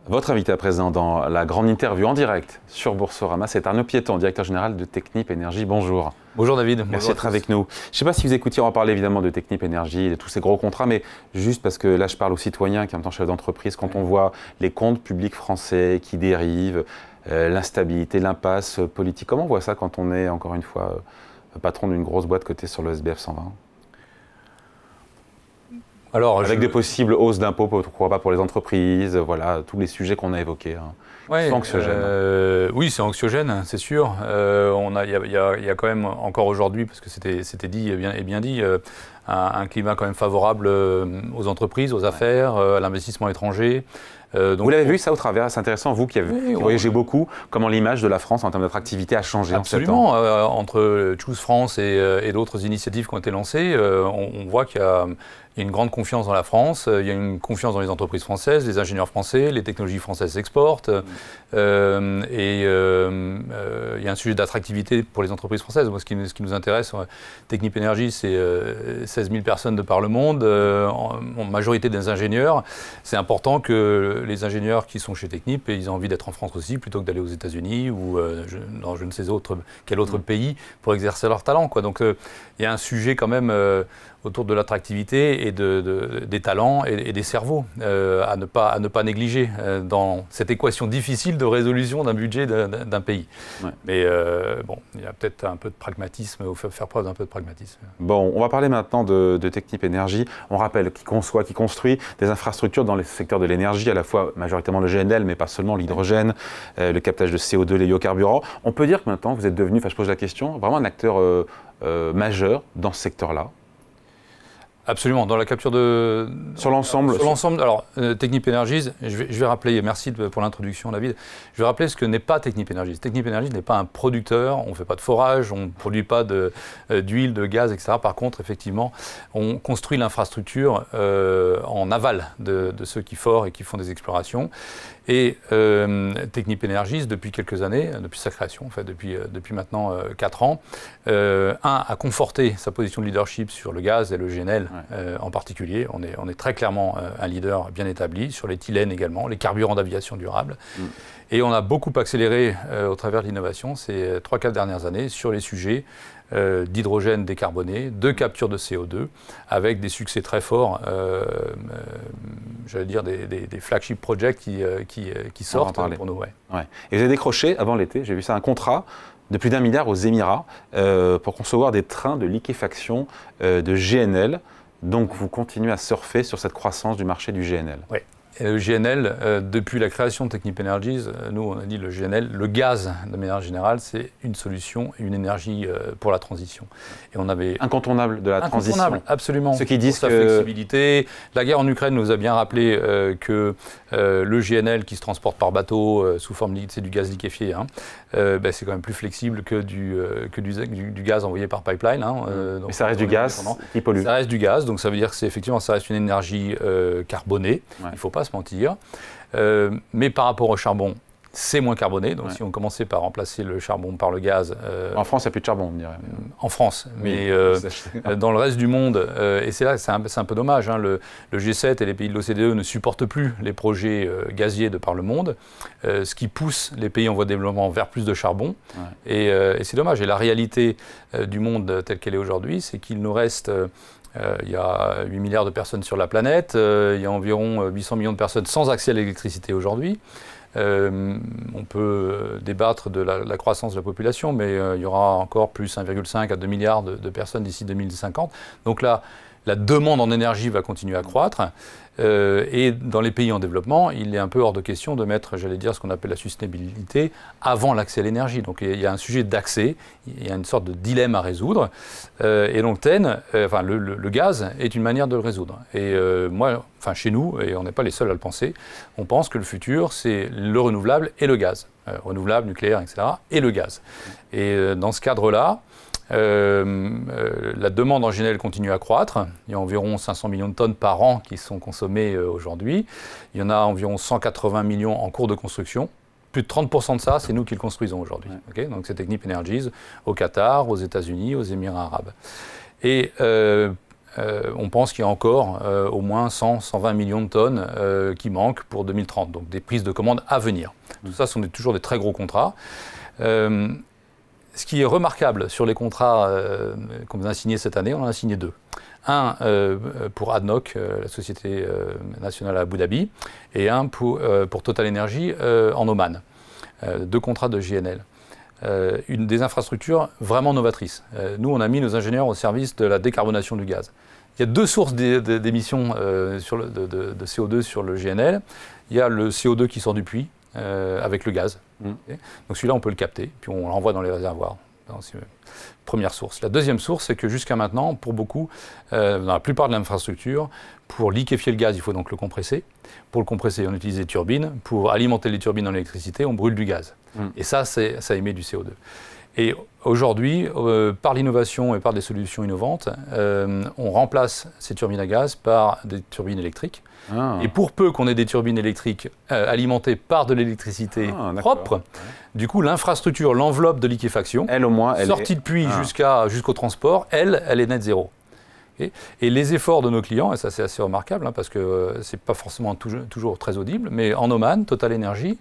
Votre invité à présent dans la grande interview en direct sur Boursorama, c'est Arnaud Piéton, directeur général de Technip Energies. Bonjour. Bonjour David. Merci d'être avec nous. Je ne sais pas si vous écoutiez, on va parler évidemment de Technip Energies, de tous ces gros contrats, mais juste parce que là je parle aux citoyens qui en même temps chef d'entreprise, quand on voit les comptes publics français qui dérivent, l'instabilité, l'impasse politique, comment on voit ça quand on est encore une fois patron d'une grosse boîte cotée sur le SBF 120 ? Alors, avec des possibles hausses d'impôts, pourquoi pas pour les entreprises, voilà, tous les sujets qu'on a évoqués. Hein. Ouais, c'est anxiogène. Oui, c'est anxiogène, c'est sûr. Il y a quand même encore aujourd'hui, parce que c'était dit et bien dit, un climat quand même favorable aux entreprises, aux affaires, à l'investissement étranger. Donc, vous l'avez vu ça au travers, c'est intéressant, vous qui avez voyagé beaucoup, comment l'image de la France en termes d'attractivité a changé en 7 ans. Absolument, entre Choose France et d'autres initiatives qui ont été lancées, on voit qu'il y a une grande confiance dans la France, il y a une confiance dans les entreprises françaises, les ingénieurs français, les technologies françaises s'exportent, et il y a un sujet d'attractivité pour les entreprises françaises. Moi, ce qui nous intéresse, Technip Energies, c'est 16 000 personnes de par le monde, en majorité des ingénieurs. C'est important que les ingénieurs qui sont chez Technip, ils ont envie d'être en France aussi, plutôt que d'aller aux États-Unis ou dans je ne sais quel autre pays pour exercer leur talent, quoi. Donc, il y a un sujet quand même autour de l'attractivité et des talents et des cerveaux à ne pas négliger dans cette équation difficile de résolution d'un budget d'un pays. Ouais. Mais bon, il y a peut-être un peu de pragmatisme, il faut faire preuve d'un peu de pragmatisme. Bon, on va parler maintenant de Technip Energies. On rappelle qui conçoit, qui construit des infrastructures dans les secteurs de l'énergie, à la fois majoritairement le GNL, mais pas seulement l'hydrogène, le captage de CO2, les biocarburants. On peut dire que maintenant, vous êtes devenu, enfin je pose la question, vraiment un acteur majeur dans ce secteur-là. Absolument, dans la capture de... Sur l'ensemble. Sur l'ensemble, alors, Technip Energies, je vais rappeler, merci pour l'introduction David, je vais rappeler ce que n'est pas Technip Energies. Technip Energies n'est pas un producteur, on ne fait pas de forage, on ne produit pas d'huile, de gaz, etc. Par contre, effectivement, on construit l'infrastructure en aval de ceux qui forent et qui font des explorations. Et Technip Energies, depuis quelques années, depuis sa création, en fait, depuis maintenant 4 ans, a conforté sa position de leadership sur le gaz et le GNL en particulier. On est très clairement un leader bien établi, sur l'éthylène également, les carburants d'aviation durable. Et on a beaucoup accéléré au travers de l'innovation ces 3-4 dernières années sur les sujets d'hydrogène décarboné, de capture de CO2, avec des succès très forts, j'allais dire des flagship projects qui sortent pour nous. Ouais. Et vous avez décroché, avant l'été, j'ai vu ça, un contrat de plus d'1 milliard aux Émirats pour concevoir des trains de liquéfaction de GNL. Donc vous continuez à surfer sur cette croissance du marché du GNL. Oui. Et le GNL, depuis la création de Technip Energies, nous on a dit le GNL, le gaz de manière générale, c'est une solution, une énergie pour la transition. Et on avait incontournable de la transition. Incontournable, absolument. Ceux qui disent pour sa flexibilité. La guerre en Ukraine nous a bien rappelé que le GNL qui se transporte par bateau sous forme liquide, c'est du gaz liquéfié, hein, c'est quand même plus flexible que du gaz envoyé par pipeline. Hein, mais ça reste du gaz qui pollue. Ça reste du gaz, donc ça veut dire que effectivement ça reste une énergie carbonée. Il ne faut pas se mentir. Mais par rapport au charbon, c'est moins carboné. Donc si on commençait par remplacer le charbon par le gaz... en France, il n'y a plus de charbon, on dirait. En France, mais dans le reste du monde, et c'est là c'est un peu dommage, hein, le G7 et les pays de l'OCDE ne supportent plus les projets gaziers de par le monde, ce qui pousse les pays en voie de développement vers plus de charbon. Et c'est dommage. Et la réalité du monde telle qu'elle est aujourd'hui, c'est qu'il nous reste... il y a 8 milliards de personnes sur la planète, il y a environ 800 millions de personnes sans accès à l'électricité aujourd'hui. On peut débattre de la croissance de la population, mais il y aura encore plus 1,5 à 2 milliards de personnes d'ici 2050. Donc là, la demande en énergie va continuer à croître. Et dans les pays en développement, il est un peu hors de question de mettre, j'allais dire, ce qu'on appelle la sustainabilité avant l'accès à l'énergie. Donc il y a un sujet d'accès, il y a une sorte de dilemme à résoudre. Et donc le gaz est une manière de le résoudre. Et chez nous, et on n'est pas les seuls à le penser, on pense que le futur, c'est le renouvelable et le gaz. Renouvelable, nucléaire, etc. et le gaz. Et dans ce cadre-là, la demande en GNL continue à croître. Il y a environ 500 millions de tonnes par an qui sont consommées aujourd'hui. Il y en a environ 180 millions en cours de construction. Plus de 30% de ça, c'est nous qui le construisons aujourd'hui. Okay, donc c'est Technip Energies au Qatar, aux États-Unis, aux Émirats arabes. Et on pense qu'il y a encore au moins 100-120 millions de tonnes qui manquent pour 2030, donc des prises de commandes à venir. Tout ça sont toujours des très gros contrats. Ce qui est remarquable sur les contrats qu'on a signés cette année, on en a signé 2. Un pour ADNOC, la société nationale à Abu Dhabi, et un pour Total Energy en Oman. 2 contrats de GNL. Des infrastructures vraiment novatrices. Nous, on a mis nos ingénieurs au service de la décarbonation du gaz. Il y a 2 sources d'émissions de CO2 sur le GNL. Il y a le CO2 qui sort du puits avec le gaz. Donc celui-là, on peut le capter, puis on l'envoie dans les réservoirs. Première source. La deuxième source, c'est que jusqu'à maintenant, pour beaucoup, dans la plupart de l'infrastructure, pour liquéfier le gaz, il faut donc le compresser. Pour le compresser, on utilise des turbines. Pour alimenter les turbines en électricité, on brûle du gaz. Et ça émet du CO2. Et aujourd'hui, par l'innovation et par des solutions innovantes, on remplace ces turbines à gaz par des turbines électriques. Et pour peu qu'on ait des turbines électriques alimentées par de l'électricité propre, du coup, l'infrastructure, l'enveloppe de liquéfaction, sortie de puits jusqu'au transport, elle est net zéro. Et les efforts de nos clients, et ça c'est assez remarquable, parce que ce n'est pas forcément toujours très audible, mais en Oman, Total Energy,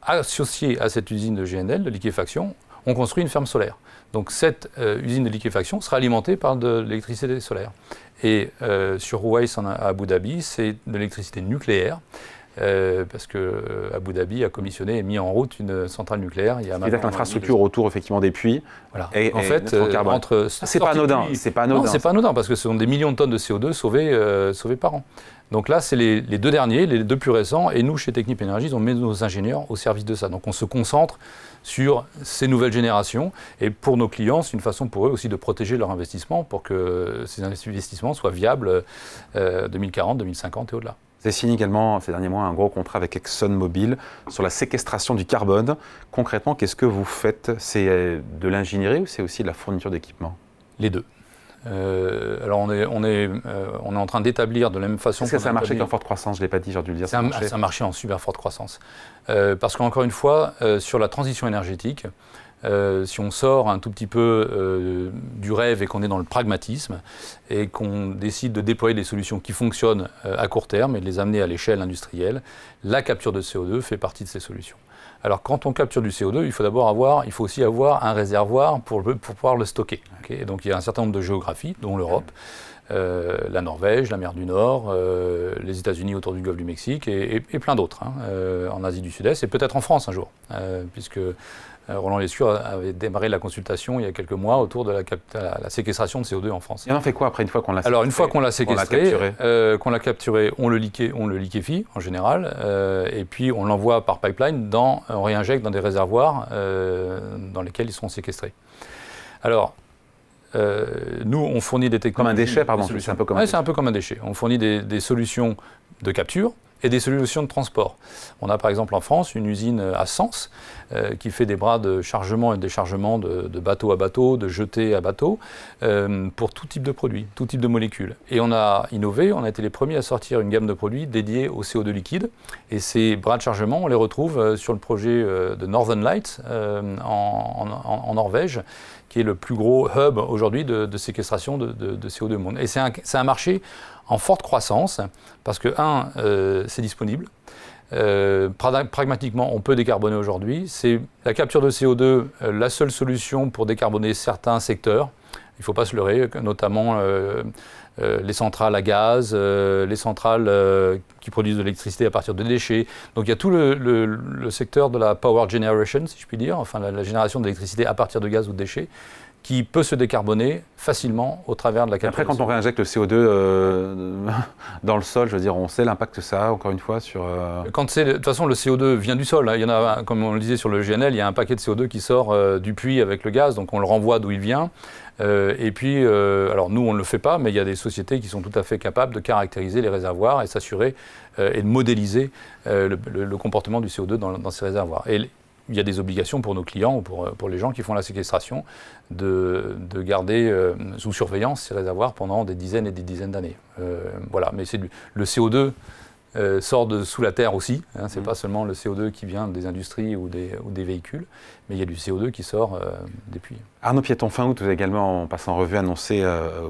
associé à cette usine de GNL, de liquéfaction, on construit une ferme solaire. Donc cette usine de liquéfaction sera alimentée par de l'électricité solaire. Et sur Ruwais à Abu Dhabi, c'est de l'électricité nucléaire, parce que Abu Dhabi a commissionné et mis en route une centrale nucléaire. Il y a l'infrastructure autour effectivement des puits. Voilà. Et en fait, c'est pas anodin. Non, c'est pas anodin parce que ce sont des millions de tonnes de CO2 sauvées par an. Donc là, c'est les 2 derniers, les 2 plus récents. Et nous, chez Technip Energies, on met nos ingénieurs au service de ça. Donc on se concentre sur ces nouvelles générations. Et pour nos clients, c'est une façon pour eux aussi de protéger leur investissement pour que ces investissements soient viables 2040, 2050 et au-delà. Vous avez signé également ces derniers mois un gros contrat avec ExxonMobil sur la séquestration du carbone. Concrètement, qu'est-ce que vous faites? C'est de l'ingénierie ou c'est aussi de la fourniture d'équipements? Les 2. Alors on est en train d'établir de la même façon. Est-ce que c'est un marché qui est en forte croissance? Je ne l'ai pas dit, j'aurais dû le dire. C'est un marché en super forte croissance. Parce qu'encore une fois, sur la transition énergétique, si on sort un tout petit peu du rêve et qu'on est dans le pragmatisme et qu'on décide de déployer des solutions qui fonctionnent à court terme et de les amener à l'échelle industrielle, la capture de CO2 fait partie de ces solutions. Alors quand on capture du CO2, il faut aussi avoir un réservoir pour pouvoir le stocker. Et donc il y a un certain nombre de géographies, dont l'Europe, la Norvège, la mer du Nord, les États-Unis autour du golfe du Mexique et plein d'autres, en Asie du Sud-Est et peut-être en France un jour, puisque Roland Lescure avait démarré la consultation il y a quelques mois autour de la séquestration de CO2 en France. Et on en fait quoi après une fois qu'on l'a séquestré? Alors une fois qu'on l'a séquestré, qu'on l'a capturé, on le liquéfie en général, et puis on l'envoie par pipeline, on réinjecte dans des réservoirs dans lesquels ils seront séquestrés. Alors, nous, on fournit des technologies... Comme un déchet, pardon, c'est un peu comme un déchet. C'est un peu comme un déchet. On fournit des solutions de capture et des solutions de transport. On a par exemple en France une usine à Sens qui fait des bras de chargement et de déchargement de bateau à bateau, de jeté à bateau, pour tout type de produits, tout type de molécules. Et on a innové, on a été les premiers à sortir une gamme de produits dédiés au CO2 liquide. Et ces bras de chargement, on les retrouve sur le projet de Northern Lights en Norvège, qui est le plus gros hub aujourd'hui de séquestration de CO2 au monde. Et c'est un marché en forte croissance, parce que, c'est disponible. Pragmatiquement, on peut décarboner aujourd'hui. C'est la capture de CO2, la seule solution pour décarboner certains secteurs. Il ne faut pas se leurrer, notamment les centrales à gaz, les centrales qui produisent de l'électricité à partir de déchets. Donc il y a tout le secteur de la power generation, si je puis dire, enfin la génération d'électricité à partir de gaz ou de déchets, qui peut se décarboner facilement au travers de la capture. Après, quand on réinjecte le CO2 dans le sol, je veux dire, on sait l'impact que ça a, encore une fois, sur... De toute façon, le CO2 vient du sol. Hein. Il y en a, comme on le disait sur le GNL, il y a un paquet de CO2 qui sort du puits avec le gaz, donc on le renvoie d'où il vient. Et puis, alors nous, on ne le fait pas, mais il y a des sociétés qui sont tout à fait capables de caractériser les réservoirs et s'assurer et de modéliser le comportement du CO2 dans ces réservoirs. Et il y a des obligations pour nos clients ou pour les gens qui font la séquestration de garder sous surveillance ces réservoirs pendant des dizaines et des dizaines d'années. Voilà, mais c'est le CO2 sort de sous la terre aussi. Hein, c'est pas seulement le CO2 qui vient des industries ou des véhicules, mais il y a du CO2 qui sort des puits. Arnaud Piéton, fin août, vous avez également, en passant en revue, annoncé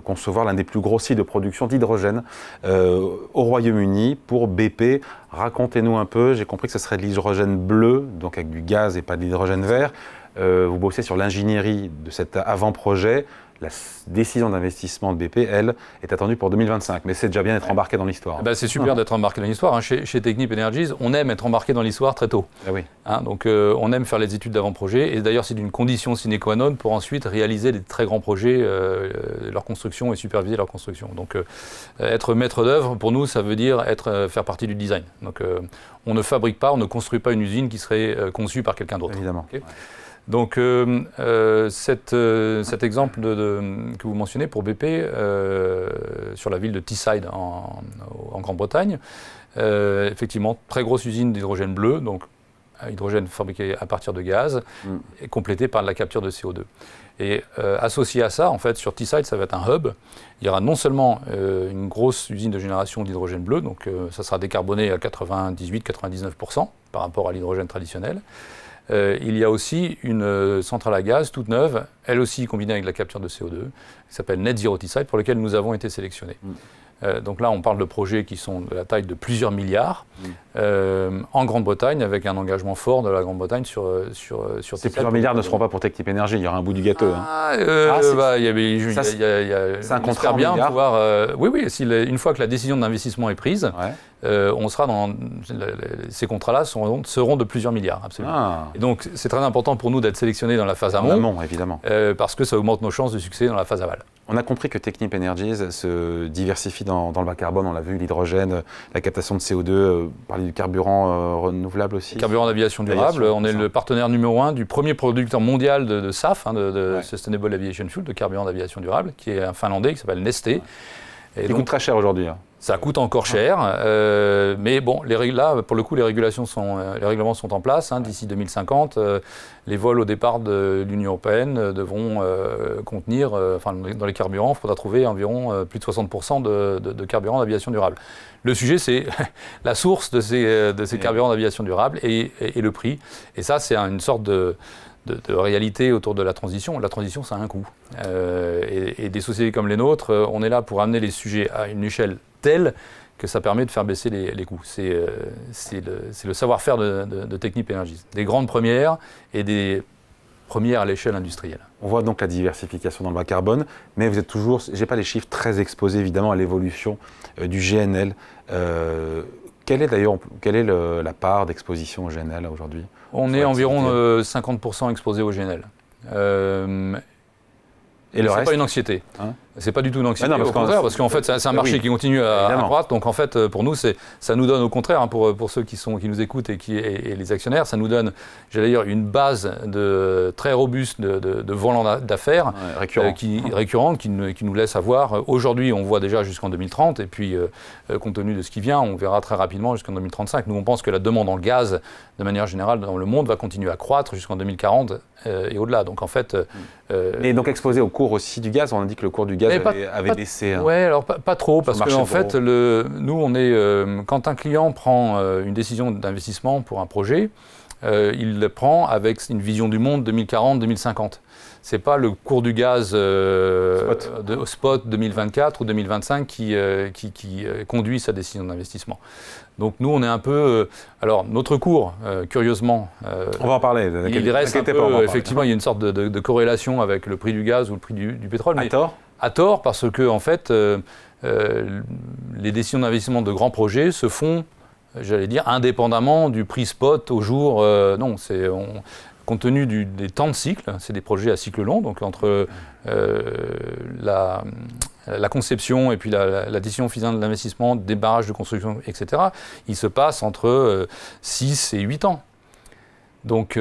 concevoir l'un des plus gros sites de production d'hydrogène au Royaume-Uni pour BP. Racontez-nous un peu, j'ai compris que ce serait de l'hydrogène bleu, donc avec du gaz et pas de l'hydrogène vert. Vous bossez sur l'ingénierie de cet avant-projet. La décision d'investissement de BP, elle, est attendue pour 2025. Mais c'est déjà bien d'être embarqué dans l'histoire. C'est super d'être embarqué dans l'histoire. Hein. Chez Technip Energies, on aime être embarqué dans l'histoire très tôt. Ah oui. Hein, donc on aime faire les études d'avant-projet. Et d'ailleurs, c'est une condition sine qua non pour ensuite réaliser des très grands projets, leur construction et superviser leur construction. Donc être maître d'œuvre, pour nous, ça veut dire faire partie du design. Donc on ne fabrique pas, on ne construit pas une usine qui serait conçue par quelqu'un d'autre. Évidemment. Okay. Donc cet exemple que vous mentionnez pour BP sur la ville de Teesside en Grande-Bretagne, effectivement, très grosse usine d'hydrogène bleu, donc hydrogène fabriqué à partir de gaz, et complété par de la capture de CO2. Et associé à ça, en fait, sur Teesside, ça va être un hub. Il y aura non seulement une grosse usine de génération d'hydrogène bleu, donc ça sera décarboné à 98-99% par rapport à l'hydrogène traditionnel. Il y a aussi une centrale à gaz toute neuve, elle aussi combinée avec la capture de CO2, qui s'appelle Net Zero Teesside, pour laquelle nous avons été sélectionnés. Donc là, on parle de projets qui sont de la taille de plusieurs milliards en Grande-Bretagne, avec un engagement fort de la Grande-Bretagne sur Ces plusieurs milliards ne seront pas pour Technip Energies, il y aura un bout du gâteau. C'est un contrat bien pouvoir. Oui, une fois que la décision d'investissement est prise, on sera dans ces contrats-là seront de plusieurs milliards, absolument. Et donc c'est très important pour nous d'être sélectionnés dans la phase amont, évidemment, parce que ça augmente nos chances de succès dans la phase aval. On a compris que Technip Energies se diversifie dans le bas carbone, on l'a vu, l'hydrogène, la captation de CO2, parler du carburant renouvelable aussi. Carburant d'aviation durable, on est le partenaire numéro 1 du premier producteur mondial de SAF, de Sustainable Aviation Fuel, de carburant d'aviation durable, qui est un Finlandais qui s'appelle Neste. Il coûte très cher aujourd'hui. Ça coûte encore cher, mais bon, là, pour le coup, les règlements sont en place. D'ici 2050, les vols au départ de l'Union européenne devront contenir, dans les carburants, il faudra trouver environ plus de 60% de carburants d'aviation durable. Le sujet, c'est la source de ces carburants d'aviation durable et le prix. Et ça, c'est une sorte de réalité autour de la transition. La transition, ça a un coût. Et des sociétés comme les nôtres, on est là pour amener les sujets à une échelle telle que ça permet de faire baisser les coûts. C'est le savoir-faire de Technip Energies. Des grandes premières et des premières à l'échelle industrielle. On voit donc la diversification dans le bas carbone, mais vous êtes toujours, je n'ai pas les chiffres, très exposés évidemment à l'évolution du GNL. Quelle est la part d'exposition au GNL aujourd'hui? On est environ 50% exposé au GNL. Et le reste, c'est pas une anxiété. C'est pas du tout une anxiété, au contraire, parce qu'en fait, c'est un marché qui continue à croître. Donc en fait, pour nous, ça nous donne au contraire, pour ceux qui nous écoutent et les actionnaires, ça nous donne, j'allais dire, une base très robuste de volant d'affaires récurrente qui nous laisse avoir. Aujourd'hui, on voit déjà jusqu'en 2030, et puis compte tenu de ce qui vient, on verra très rapidement jusqu'en 2035. Nous, on pense que la demande en gaz, de manière générale, dans le monde, va continuer à croître jusqu'en 2040 et au-delà. Donc en fait... Mais donc exposé au cours aussi du gaz, on a dit que le cours du gaz avait baissé. Oui, alors pas trop, parce qu'en fait, nous, on est, quand un client prend une décision d'investissement pour un projet, il le prend avec une vision du monde 2040-2050. Ce n'est pas le cours du gaz spot 2024 ou 2025 qui conduit sa décision d'investissement. Donc nous, on est un peu... alors, notre cours, curieusement... on va en parler. Il reste un peu, effectivement, il y a une sorte de corrélation avec le prix du gaz ou le prix du pétrole. À tort ? À tort, parce que, en fait, les décisions d'investissement de grands projets se font, j'allais dire, indépendamment du prix spot au jour. Non, compte tenu des temps de cycle, c'est des projets à cycle long, donc entre la conception et puis la décision finale de l'investissement, démarrage de construction, etc., il se passe entre 6 et 8 ans. Donc,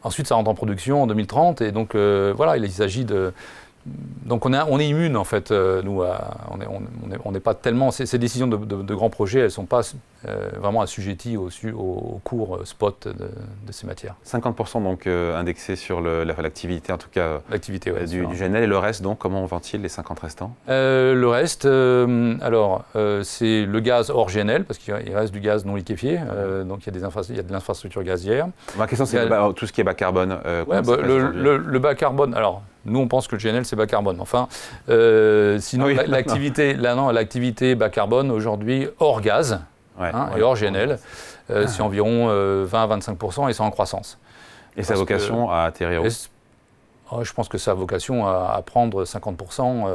ensuite, ça rentre en production en 2030, et donc, voilà, il s'agit Donc on est immune en fait, nous, on n'est pas tellement, ces décisions de grands projets, elles ne sont pas vraiment assujetties au cours spot de ces matières. 50% donc indexés sur l'activité, en tout cas ouais, du GNL, et le reste donc, comment on ventile les 50 restants? Le reste, c'est le gaz hors GNL, parce qu'il reste du gaz non liquéfié, donc il y a de l'infrastructure gazière. Ma question c'est tout ce qui est bas carbone. Ouais, le bas carbone, alors nous on pense que le GNL c'est bas carbone, enfin sinon oui, l'activité bas carbone aujourd'hui hors gaz et hors GNL, c'est environ 20 à 25% et c'est en croissance. Et sa vocation à atterrir où? Je pense que ça a vocation à prendre 50%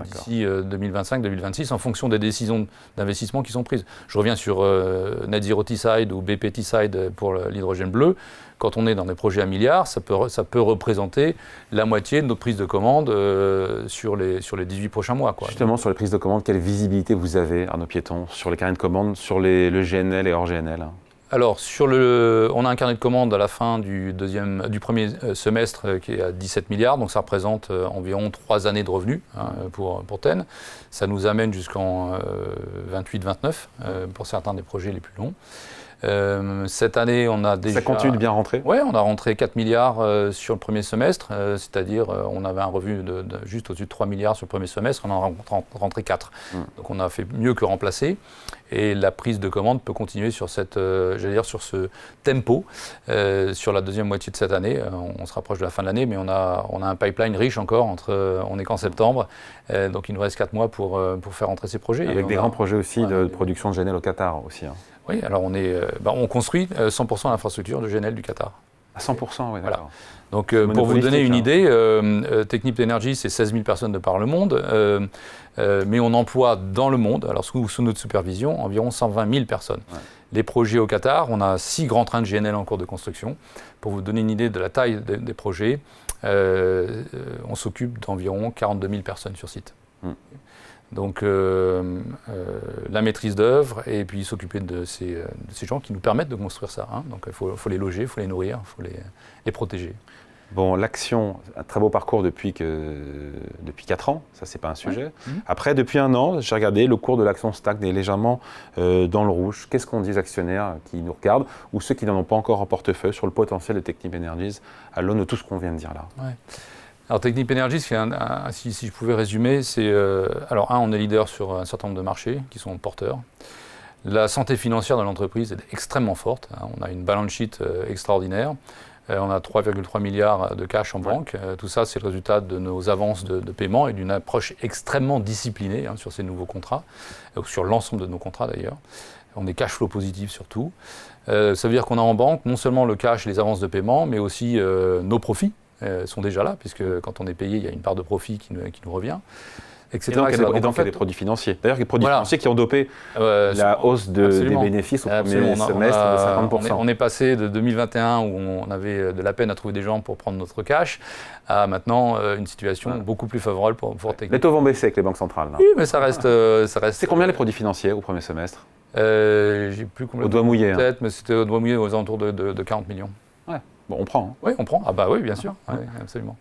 d'ici 2025-2026 en fonction des décisions d'investissement qui sont prises. Je reviens sur Net Zero Teesside ou BP Teesside pour l'hydrogène bleu. Quand on est dans des projets à milliards, ça peut représenter la moitié de notre prise de commande sur les 18 prochains mois. Quoi. Justement, sur les prises de commande, quelle visibilité vous avez, Arnaud Piéton, sur les carnets de commande, sur le GNL et hors GNL? Alors, on a un carnet de commande à la fin du premier semestre qui est à 17 milliards, donc ça représente environ 3 années de revenus pour TEN. Ça nous amène jusqu'en 28-29 pour certains des projets les plus longs. Cette année, on a déjà... Ça continue de bien rentrer? Oui, on a rentré 4 milliards sur le premier semestre, c'est-à-dire on avait un revenu de juste au-dessus de 3 milliards sur le premier semestre, on en a rentré 4. Donc on a fait mieux que remplacer. Et la prise de commande peut continuer sur sur ce tempo sur la deuxième moitié de cette année. On se rapproche de la fin de l'année, mais on a un pipeline riche encore. On n'est qu'en septembre, donc il nous reste 4 mois pour faire rentrer ces projets. Avec des grands projets aussi de production de GNL au Qatar aussi. Oui, alors on construit 100% l'infrastructure de GNL du Qatar. À 100%, oui, d'accord. Voilà. Donc pour vous donner une idée, Technip Energies, c'est 16 000 personnes de par le monde, mais on emploie dans le monde, alors sous notre supervision, environ 120 000 personnes. Ouais. Les projets au Qatar, on a 6 grands trains de GNL en cours de construction. Pour vous donner une idée de la taille des projets, on s'occupe d'environ 42 000 personnes sur site. Donc la maîtrise d'œuvre et puis s'occuper de ces gens qui nous permettent de construire ça. Donc il faut les loger, il faut les nourrir, il faut les protéger. Bon, l'Action, un très beau parcours depuis 4 ans, ça c'est pas un sujet. Ouais. Après, depuis 1 an, j'ai regardé, le cours de l'Action stagne légèrement dans le rouge. Qu'est-ce qu'on dit aux actionnaires qui nous regardent ou ceux qui n'en ont pas encore en portefeuille sur le potentiel de Technip Energies à l'aune de tout ce qu'on vient de dire là? Ouais. Alors Technip Energies, si je pouvais résumer, c'est... alors on est leader sur un certain nombre de marchés qui sont porteurs. La santé financière de l'entreprise est extrêmement forte. On a une balance sheet extraordinaire. On a 3,3 milliards de cash en banque. Tout ça, c'est le résultat de nos avances de paiement et d'une approche extrêmement disciplinée sur ces nouveaux contrats, sur l'ensemble de nos contrats d'ailleurs. On est cash flow positif surtout. Ça veut dire qu'on a en banque non seulement le cash et les avances de paiement, mais aussi nos profits. Sont déjà là, puisque quand on est payé, il y a une part de profit qui nous revient, etc. Et donc, il y a des produits financiers. D'ailleurs, il y a des produits financiers qui ont dopé la hausse des bénéfices au premier semestre de 50%. On est passé de 2021, où on avait de la peine à trouver des gens pour prendre notre cash, à maintenant une situation beaucoup plus favorable pour Technip. Les taux vont baisser avec les banques centrales. Là. Oui, mais ça reste... C'est combien les produits financiers au premier semestre? J'ai plus combien. Au doigt mouillé. Peut-être, mais c'était au doigt mouillé aux alentours de 40 millions. Ouais. Bon, on prend. Oui, on prend. Ah bah oui, bien sûr. Ouais, absolument.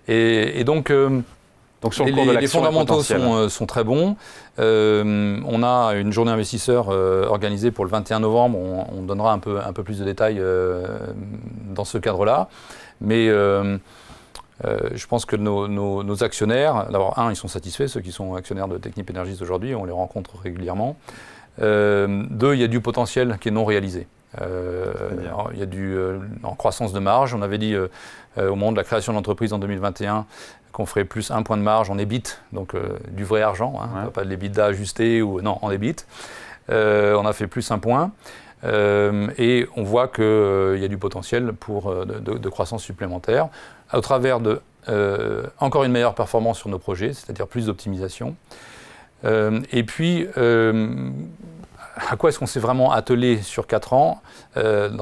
Et donc sur le cours de les fondamentaux sont très bons. On a une journée investisseur organisée pour le 21 novembre. On donnera un peu plus de détails dans ce cadre-là. Mais je pense que nos actionnaires, d'abord, ils sont satisfaits, ceux qui sont actionnaires de Technip Energies aujourd'hui, on les rencontre régulièrement. 2, il y a du potentiel qui est non réalisé. Il y a en croissance de marge. On avait dit au moment de la création de l'entreprise en 2021 qu'on ferait plus 1 point de marge en EBIT, donc du vrai argent, pas de l'EBITDA ajusté, en EBIT. On a fait plus 1 point. Et on voit qu'il y a du potentiel de croissance supplémentaire au travers de encore une meilleure performance sur nos projets, c'est-à-dire plus d'optimisation. Et puis, à quoi est-ce qu'on s'est vraiment attelé sur 4 ans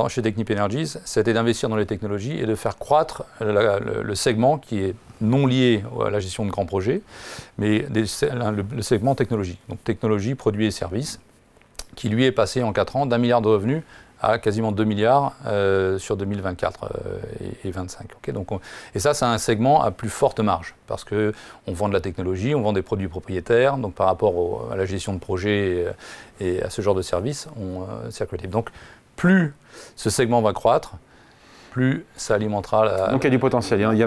chez Technip Energies? C'était d'investir dans les technologies et de faire croître le segment qui est non lié à la gestion de grands projets, mais le segment technologie. Donc technologie, produits et services, qui lui est passé en 4 ans d'1 milliard de revenus à quasiment 2 milliards sur 2024 et 2025. Okay, donc et ça, c'est un segment à plus forte marge, parce qu'on vend de la technologie, on vend des produits propriétaires, donc par rapport à la gestion de projet et à ce genre de service, c'est accrédible. Donc plus ce segment va croître, plus ça alimentera la... Donc il y a du potentiel, il y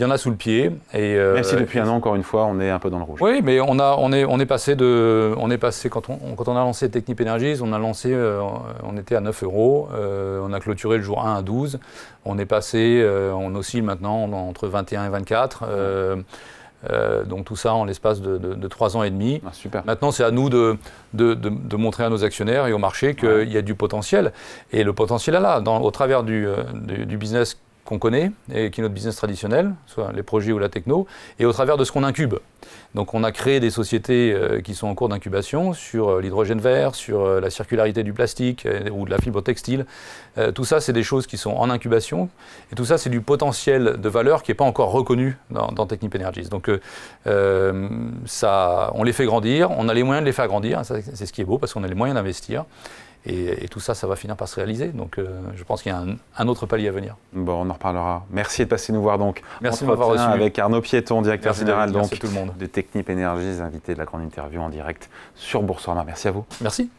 en a sous le pied. Et, même si depuis un an, encore une fois, on est un peu dans le rouge. Oui, mais on est passé quand on a lancé Technip Energies, on était à 9 €, on a clôturé le jour 1 à 12, on est passé, on oscille maintenant entre 21 et 24. Donc tout ça en l'espace de 3 ans et demi. Ah, super. Maintenant, c'est à nous de montrer à nos actionnaires et au marché qu'il y a du potentiel. Et le potentiel est là, au travers du business qu'on connaît, et qui est notre business traditionnel, soit les projets ou la techno, et au travers de ce qu'on incube. Donc on a créé des sociétés qui sont en cours d'incubation sur l'hydrogène vert, sur la circularité du plastique ou de la fibre textile. Tout ça, c'est des choses qui sont en incubation, et tout ça, c'est du potentiel de valeur qui n'est pas encore reconnu dans Technip Energies. Donc on les fait grandir, on a les moyens de les faire grandir, c'est ce qui est beau, parce qu'on a les moyens d'investir. Et tout ça, ça va finir par se réaliser. Donc je pense qu'il y a un autre palier à venir. Bon, on en reparlera. Merci de passer nous voir donc. Merci de m'avoir reçu. Avec Arnaud Piéton, directeur général donc, tout le monde. de Technip Energies, invité de la grande interview en direct sur Boursorama. Merci à vous. Merci.